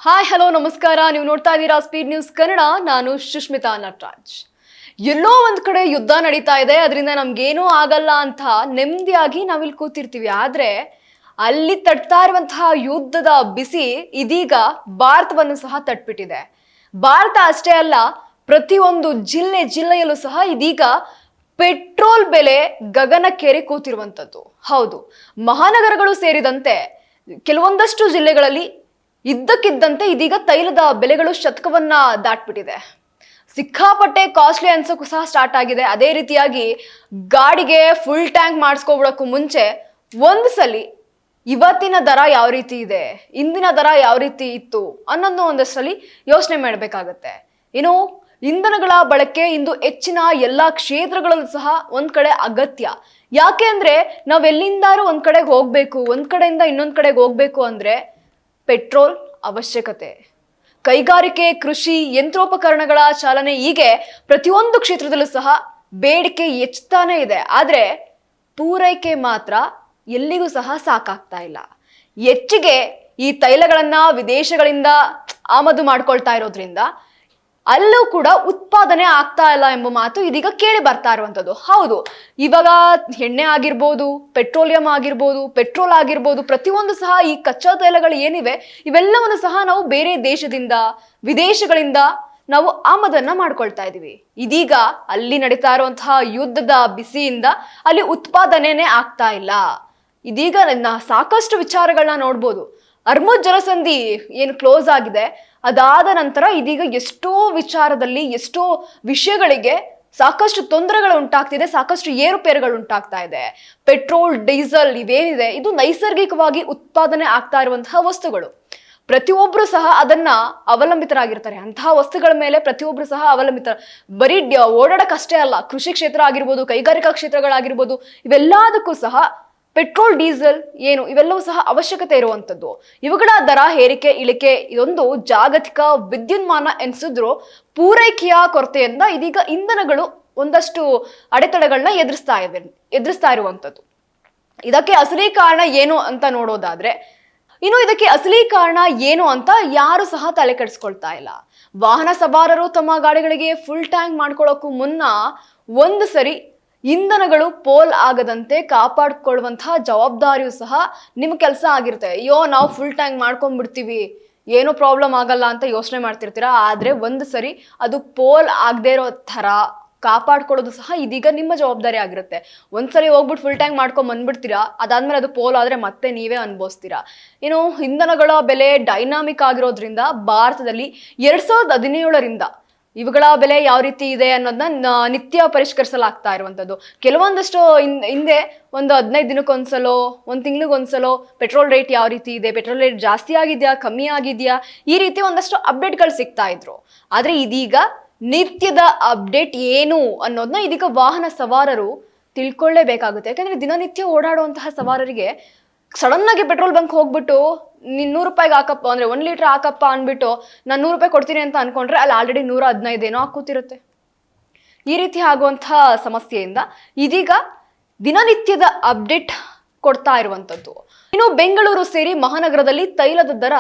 Hi hello ನಮಸ್ಕಾರ. ನೀವು ನೋಡ್ತಾ ಇದ್ದೀರಾ ಸ್ಪೀಡ್ ನ್ಯೂಸ್ ಕನ್ನಡ. ನಾನು ಸುಷ್ಮಿತಾ ನಟರಾಜ್. ಎಲ್ಲೋ ಒಂದ್ ಕಡೆ ಯುದ್ಧ ನಡೀತಾ ಇದೆ, ಅದರಿಂದ ನಮ್ಗೇನೂ ಆಗಲ್ಲ ಅಂತ ನೆಮ್ಮದಿಯಾಗಿ ನಾವಿಲ್ಲಿ ಕೂತಿರ್ತೀವಿ. ಆದ್ರೆ ಅಲ್ಲಿ ತಟ್ತಾ ಇರುವಂತಹ ಯುದ್ಧದ ಬಿಸಿ ಇದೀಗ ಭಾರತವನ್ನು ಸಹ ತಟ್ಬಿಟ್ಟಿದೆ. ಭಾರತ ಅಷ್ಟೇ ಅಲ್ಲ, ಪ್ರತಿಯೊಂದು ಜಿಲ್ಲೆಯಲ್ಲೂ ಸಹ ಇದೀಗ ಪೆಟ್ರೋಲ್ ಬೆಲೆ ಗಗನಕ್ಕೇರಿ ಕೂತಿರುವಂಥದ್ದು. ಹೌದು, ಮಹಾನಗರಗಳು ಸೇರಿದಂತೆ ಕೆಲವೊಂದಷ್ಟು ಜಿಲ್ಲೆಗಳಲ್ಲಿ ಇದ್ದಕ್ಕಿದ್ದಂತೆ ಇದೀಗ ತೈಲದ ಬೆಲೆಗಳು ಶತಕವನ್ನ ದಾಟ್ಬಿಟ್ಟಿದೆ. ಸಿಕ್ಕಾಪಟ್ಟೆ ಕಾಸ್ಟ್ಲಿ ಅನ್ಸೋಕ್ಕೂ ಸಹ ಸ್ಟಾರ್ಟ್ ಆಗಿದೆ. ಅದೇ ರೀತಿಯಾಗಿ ಗಾಡಿಗೆ ಫುಲ್ ಟ್ಯಾಂಕ್ ಮಾಡಿಸ್ಕೊಬಿಡೋಕ್ಕೂ ಮುಂಚೆ ಒಂದು ಸಲಿ ಇವತ್ತಿನ ದರ ಯಾವ ರೀತಿ ಇದೆ, ಇಂದಿನ ದರ ಯಾವ ರೀತಿ ಇತ್ತು ಅನ್ನೋದು ಒಂದಷ್ಟರಲ್ಲಿ ಯೋಚನೆ ಮಾಡಬೇಕಾಗತ್ತೆ. ಇನ್ನು ಇಂಧನಗಳ ಬಳಕೆ ಇಂದು ಹೆಚ್ಚಿನ ಎಲ್ಲಾ ಕ್ಷೇತ್ರಗಳಲ್ಲೂ ಸಹ ಒಂದ್ ಕಡೆ ಅಗತ್ಯ. ಯಾಕೆ ಅಂದ್ರೆ ನಾವೆಲ್ಲಿಂದಾರು ಒಂದ್ ಕಡೆಗೆ ಹೋಗ್ಬೇಕು, ಒಂದ್ ಕಡೆಯಿಂದ ಇನ್ನೊಂದ್ ಕಡೆಗೆ ಹೋಗ್ಬೇಕು ಅಂದ್ರೆ ಪೆಟ್ರೋಲ್ ಅವಶ್ಯಕತೆ. ಕೈಗಾರಿಕೆ, ಕೃಷಿ, ಯಂತ್ರೋಪಕರಣಗಳ ಚಾಲನೆ, ಹೀಗೆ ಪ್ರತಿಯೊಂದು ಕ್ಷೇತ್ರದಲ್ಲೂ ಸಹ ಬೇಡಿಕೆ ಹೆಚ್ಚುತ್ತಾನೆ ಇದೆ. ಆದ್ರೆ ಪೂರೈಕೆ ಮಾತ್ರ ಎಲ್ಲಿಗೂ ಸಹ ಸಾಕಾಗ್ತಾ ಇಲ್ಲ. ಹೆಚ್ಚಿಗೆ ಈ ತೈಲಗಳನ್ನ ವಿದೇಶಗಳಿಂದ ಆಮದು ಮಾಡ್ಕೊಳ್ತಾ ಇರೋದ್ರಿಂದ ಅಲ್ಲೂ ಕೂಡ ಉತ್ಪಾದನೆ ಆಗ್ತಾ ಇಲ್ಲ ಎಂಬ ಮಾತು ಇದೀಗ ಕೇಳಿ ಬರ್ತಾ ಇರುವಂತದ್ದು. ಹೌದು, ಇವಾಗ ಎಣ್ಣೆ ಆಗಿರ್ಬೋದು, ಪೆಟ್ರೋಲಿಯಂ ಆಗಿರ್ಬೋದು, ಪೆಟ್ರೋಲ್ ಆಗಿರ್ಬೋದು, ಪ್ರತಿಯೊಂದು ಸಹ ಈ ಕಚ್ಚಾ ತೈಲಗಳು ಏನಿವೆ ಇವೆಲ್ಲವನ್ನು ಸಹ ನಾವು ಬೇರೆ ದೇಶದಿಂದ, ವಿದೇಶಗಳಿಂದ ನಾವು ಆಮದನ್ನ ಮಾಡ್ಕೊಳ್ತಾ ಇದೀವಿ. ಇದೀಗ ಅಲ್ಲಿ ನಡೀತಾ ಇರುವಂತಹ ಯುದ್ಧದ ಬಿಸಿಯಿಂದ ಅಲ್ಲಿ ಉತ್ಪಾದನೆನೇ ಆಗ್ತಾ ಇಲ್ಲ. ಇದೀಗ ಸಾಕಷ್ಟು ವಿಚಾರಗಳನ್ನ ನೋಡ್ಬೋದು. ಅರ್ಮುಜ್ ಜಲಸಂಧಿ ಏನು ಕ್ಲೋಸ್ ಆಗಿದೆ, ಅದಾದ ನಂತರ ಇದೀಗ ಎಷ್ಟೋ ವಿಚಾರದಲ್ಲಿ, ಎಷ್ಟೋ ವಿಷಯಗಳಿಗೆ ಸಾಕಷ್ಟು ತೊಂದರೆಗಳು ಉಂಟಾಗ್ತಿದೆ, ಸಾಕಷ್ಟು ಏರುಪೇರುಗಳು ಉಂಟಾಗ್ತಾ ಇದೆ. ಪೆಟ್ರೋಲ್, ಡೀಸೆಲ್ ಇವೇನಿದೆ ಇದು ನೈಸರ್ಗಿಕವಾಗಿ ಉತ್ಪಾದನೆ ಆಗ್ತಾ ಇರುವಂತಹ ವಸ್ತುಗಳು. ಪ್ರತಿಯೊಬ್ರು ಸಹ ಅದನ್ನ ಅವಲಂಬಿತರಾಗಿರ್ತಾರೆ. ಅಂತಹ ವಸ್ತುಗಳ ಮೇಲೆ ಪ್ರತಿಯೊಬ್ರು ಸಹ ಅವಲಂಬಿತ. ಬರೀ ಓಡಾಡಕ್ಕಷ್ಟೇ ಅಲ್ಲ, ಕೃಷಿ ಕ್ಷೇತ್ರ ಆಗಿರ್ಬೋದು, ಕೈಗಾರಿಕಾ ಕ್ಷೇತ್ರಗಳಾಗಿರ್ಬೋದು, ಇವೆಲ್ಲದಕ್ಕೂ ಸಹ ಪೆಟ್ರೋಲ್, ಡೀಸೆಲ್ ಏನು ಇವೆಲ್ಲವೂ ಸಹ ಅವಶ್ಯಕತೆ ಇರುವಂತದ್ದು. ಇವುಗಳ ದರ ಏರಿಕೆ ಇಳಿಕೆ ಇದೊಂದು ಜಾಗತಿಕ ವಿದ್ಯುನ್ಮಾನ ಎನಿಸಿದ್ರು ಪೂರೈಕೆಯ ಕೊರತೆಯಿಂದ ಇದೀಗ ಇಂಧನಗಳು ಒಂದಷ್ಟು ಅಡೆತಡೆಗಳನ್ನ ಎದುರಿಸ್ತಾ ಇರುವಂತದ್ದು. ಇದಕ್ಕೆ ಅಸಲಿ ಕಾರಣ ಏನು ಅಂತ ನೋಡೋದಾದ್ರೆ, ಇದಕ್ಕೆ ಅಸಲಿ ಕಾರಣ ಏನು ಅಂತ ಯಾರು ಸಹ ತಲೆ ಕೆಡಿಸ್ಕೊಳ್ತಾ ಇಲ್ಲ. ವಾಹನ ಸವಾರರು ತಮ್ಮ ಗಾಡಿಗಳಿಗೆ ಫುಲ್ ಟ್ಯಾಂಕ್ ಮಾಡ್ಕೊಳ್ಳೋಕ್ಕೂ ಮುನ್ನ ಒಂದು ಸರಿ ಇಂಧನಗಳು ಪೋಲ್ ಆಗದಂತೆ ಕಾಪಾಡ್ಕೊಳ್ಳುವಂತಹ ಜವಾಬ್ದಾರಿಯು ಸಹ ನಿಮ್ಮ ಕೆಲಸ ಆಗಿರುತ್ತೆ. ಅಯ್ಯೋ, ನಾವು ಫುಲ್ ಟ್ಯಾಂಕ್ ಮಾಡ್ಕೊಂಡ್ಬಿಡ್ತೀವಿ, ಏನೋ ಪ್ರಾಬ್ಲಮ್ ಆಗಲ್ಲ ಅಂತ ಯೋಚನೆ ಮಾಡ್ತಿರ್ತೀರಾ. ಆದ್ರೆ ಒಂದು ಸರಿ ಅದು ಪೋಲ್ ಆಗದೆ ಇರೋ ತರ ಕಾಪಾಡ್ಕೊಳ್ಳೋದು ಸಹ ಇದೀಗ ನಿಮ್ಮ ಜವಾಬ್ದಾರಿ ಆಗಿರುತ್ತೆ. ಒಂದ್ಸರಿ ಹೋಗ್ಬಿಟ್ಟು ಫುಲ್ ಟ್ಯಾಂಕ್ ಮಾಡ್ಕೊಂಡ್ ಬಂದ್ಬಿಡ್ತೀರಾ, ಅದಾದ್ಮೇಲೆ ಅದು ಪೋಲ್ ಆದ್ರೆ ಮತ್ತೆ ನೀವೇ ಅನ್ಭವಿಸ್ತೀರಾ. ಇಂಧನಗಳ ಬೆಲೆ ಡೈನಾಮಿಕ್ ಆಗಿರೋದ್ರಿಂದ ಭಾರತದಲ್ಲಿ 2017ರಿಂದ ಇವುಗಳ ಬೆಲೆ ಯಾವ ರೀತಿ ಇದೆ ಅನ್ನೋದನ್ನ ನಿತ್ಯ ಪರಿಷ್ಕರಿಸಲಾಗ್ತಾ ಇರುವಂತದ್ದು. ಕೆಲವೊಂದಷ್ಟು ಹಿಂದೆ ಒಂದು 15 ದಿನಕ್ಕೊಂದ್ಸಲೋ, ಒಂದು ತಿಂಗಳಿಗೊಂದ್ಸಲೋ ಪೆಟ್ರೋಲ್ ರೇಟ್ ಯಾವ ರೀತಿ ಇದೆ, ಪೆಟ್ರೋಲ್ ರೇಟ್ ಜಾಸ್ತಿ ಆಗಿದ್ಯಾ, ಕಮ್ಮಿ ಆಗಿದ್ಯಾ, ಈ ರೀತಿ ಒಂದಷ್ಟು ಅಪ್ಡೇಟ್ಗಳು ಸಿಗ್ತಾ ಇದ್ರು. ಆದ್ರೆ ಇದೀಗ ನಿತ್ಯದ ಅಪ್ಡೇಟ್ ಏನು ಅನ್ನೋದನ್ನ ಇದೀಗ ವಾಹನ ಸವಾರರು ತಿಳ್ಕೊಳ್ಳೇಬೇಕಾಗುತ್ತೆ. ಯಾಕಂದ್ರೆ ದಿನನಿತ್ಯ ಓಡಾಡುವಂತಹ ಸವಾರರಿಗೆ ಸಡನ್ ಆಗಿ ಪೆಟ್ರೋಲ್ ಬಂಕ್ ಹೋಗ್ಬಿಟ್ಟು ನೀನ್ 100 ರೂಪಾಯಿಗೆ ಹಾಕಪ್ಪ ಅಂದ್ರೆ 1 ಲೀಟರ್ ಹಾಕಪ್ಪ ಅನ್ಬಿಟ್ಟು ನಾನು 100 ರೂಪಾಯಿ ಕೊಡ್ತೀನಿ ಅಂತ ಅನ್ಕೊಂಡ್ರೆ ಅಲ್ಲಿ ಆಲ್ರೆಡಿ 115 ಏನೋ ಹಾಕೂತಿರುತ್ತೆ. ಈ ರೀತಿ ಆಗುವಂತಹ ಸಮಸ್ಯೆಯಿಂದ ಇದೀಗ ದಿನನಿತ್ಯದ ಅಪ್ಡೇಟ್ ಕೊಡ್ತಾ ಇರುವಂತದ್ದು. ಬೆಂಗಳೂರು ಸೇರಿ ಮಹಾನಗರದಲ್ಲಿ ತೈಲದ ದರ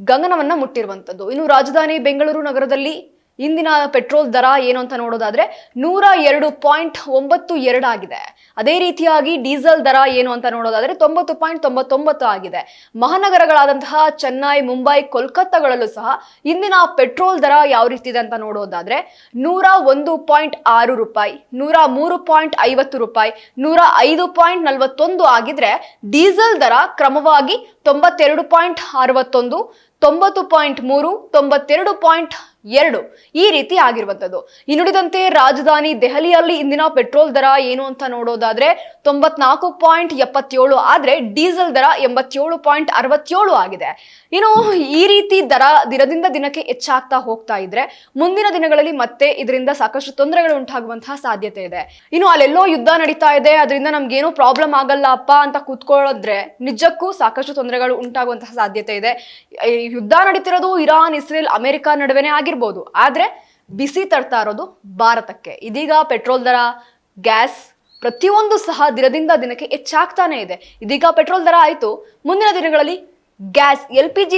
ಗಗನವನ್ನ ಮುಟ್ಟಿರುವಂತದ್ದು. ರಾಜಧಾನಿ ಬೆಂಗಳೂರು ನಗರದಲ್ಲಿ ಇಂದಿನ ಪೆಟ್ರೋಲ್ ದರ ಏನು ಅಂತ ನೋಡೋದಾದ್ರೆ 102.92 ಆಗಿದೆ. ಅದೇ ರೀತಿಯಾಗಿ ಡೀಸೆಲ್ ದರ ಏನು ಅಂತ ನೋಡೋದಾದ್ರೆ 90.99 ಆಗಿದೆ. ಮಹಾನಗರಗಳಾದಂತಹ ಚೆನ್ನೈ, ಮುಂಬೈ, ಕೋಲ್ಕತ್ತಾಗಳಲ್ಲೂ ಸಹ ಇಂದಿನ ಪೆಟ್ರೋಲ್ ದರ ಯಾವ ರೀತಿ ಇದೆ ಅಂತ ನೋಡೋದಾದ್ರೆ 101.6 ರೂಪಾಯಿ, 103.50 ರೂಪಾಯಿ, 105.41 ಆಗಿದ್ರೆ ಡೀಸೆಲ್ ದರ ಕ್ರಮವಾಗಿ 92.61, 90.3, 92.2 ಈ ರೀತಿ ಆಗಿರುವಂತದ್ದು. ಇನ್ನುಳಿದಂತೆ ರಾಜಧಾನಿ ದೆಹಲಿಯಲ್ಲಿ ಇಂದಿನ ಪೆಟ್ರೋಲ್ ದರ ಏನು ಅಂತ ನೋಡೋದಾದ್ರೆ 94.77 ಆದ್ರೆ ಡೀಸೆಲ್ ದರ 87.67 ಆಗಿದೆ. ಈ ರೀತಿ ದರ ದಿನದಿಂದ ದಿನಕ್ಕೆ ಹೆಚ್ಚಾಗ್ತಾ ಹೋಗ್ತಾ ಇದ್ರೆ ಮುಂದಿನ ದಿನಗಳಲ್ಲಿ ಮತ್ತೆ ಇದರಿಂದ ಸಾಕಷ್ಟು ತೊಂದರೆಗಳು ಉಂಟಾಗುವಂತಹ ಸಾಧ್ಯತೆ ಇದೆ. ಅಲ್ಲೆಲ್ಲೋ ಯುದ್ಧ ನಡೀತಾ ಇದೆ, ಅದರಿಂದ ನಮ್ಗೇನೋ ಪ್ರಾಬ್ಲಮ್ ಆಗಲ್ಲಪ್ಪ ಅಂತ ಕೂತ್ಕೊಳ್ಳೋದ್ರೆ ನಿಜಕ್ಕೂ ಸಾಕಷ್ಟು ತೊಂದರೆಗಳು ಉಂಟಾಗುವಂತಹ ಸಾಧ್ಯತೆ ಇದೆ. ಯುದ್ಧ ನಡೀತಿರೋದು ಇರಾನ್, ಇಸ್ರೇಲ್, ಅಮೆರಿಕ ನಡುವೆನೇ ಆಗಿರ್ಬೋದು. ಆದ್ರೆ ಬಿಸಿ ತಡ್ತಾ ಇರೋದು ಭಾರತಕ್ಕೆ. ಇದೀಗ ಪೆಟ್ರೋಲ್ ದರ, ಗ್ಯಾಸ್ ಪ್ರತಿಯೊಂದು ಸಹ ದಿನದಿಂದ ದಿನಕ್ಕೆ ಹೆಚ್ಚಾಗ್ತಾನೆ ಇದೆ. ಇದೀಗ ಪೆಟ್ರೋಲ್ ದರ ಆಯ್ತು, ಮುಂದಿನ ದಿನಗಳಲ್ಲಿ ಗ್ಯಾಸ್ LPG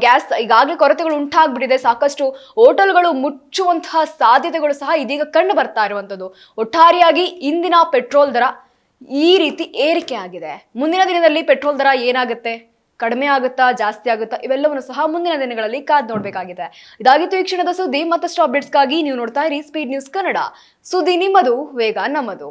ಗ್ಯಾಸ್ ಈಗಾಗಲೇ ಕೊರತೆಗಳು ಉಂಟಾಗ್ಬಿಟ್ಟಿದೆ. ಸಾಕಷ್ಟು ಹೋಟೆಲ್ಗಳು ಮುಚ್ಚುವಂತಹ ಸಾಧ್ಯತೆಗಳು ಸಹ ಇದೀಗ ಕಂಡು ಬರ್ತಾ ಇರುವಂತದ್ದು. ಒಟ್ಟಾರೆಯಾಗಿ ಇಂದಿನ ಪೆಟ್ರೋಲ್ ದರ ಈ ರೀತಿ ಏರಿಕೆ ಆಗಿದೆ. ಮುಂದಿನ ದಿನದಲ್ಲಿ ಪೆಟ್ರೋಲ್ ದರ ಏನಾಗುತ್ತೆ, ಕಡಿಮೆ ಆಗುತ್ತಾ, ಜಾಸ್ತಿ ಆಗುತ್ತಾ, ಇವೆಲ್ಲವನ್ನು ಸಹ ಮುಂದಿನ ದಿನಗಳಲ್ಲಿ ಕಾದ್ ನೋಡ್ಬೇಕಾಗಿದೆ. ಇದಾಗಿತ್ತು ಈ ಕ್ಷಣದ ಸುದ್ದಿ. ಮತ್ತಷ್ಟು ಅಪ್ಡೇಟ್ಸ್ಗಾಗಿ ನೀವು ನೋಡ್ತಾ ಇರಿ ಸ್ಪೀಡ್ ನ್ಯೂಸ್ ಕನ್ನಡ. ಸುದ್ದಿ ನಿಮ್ಮದು, ವೇಗ ನಮ್ಮದು.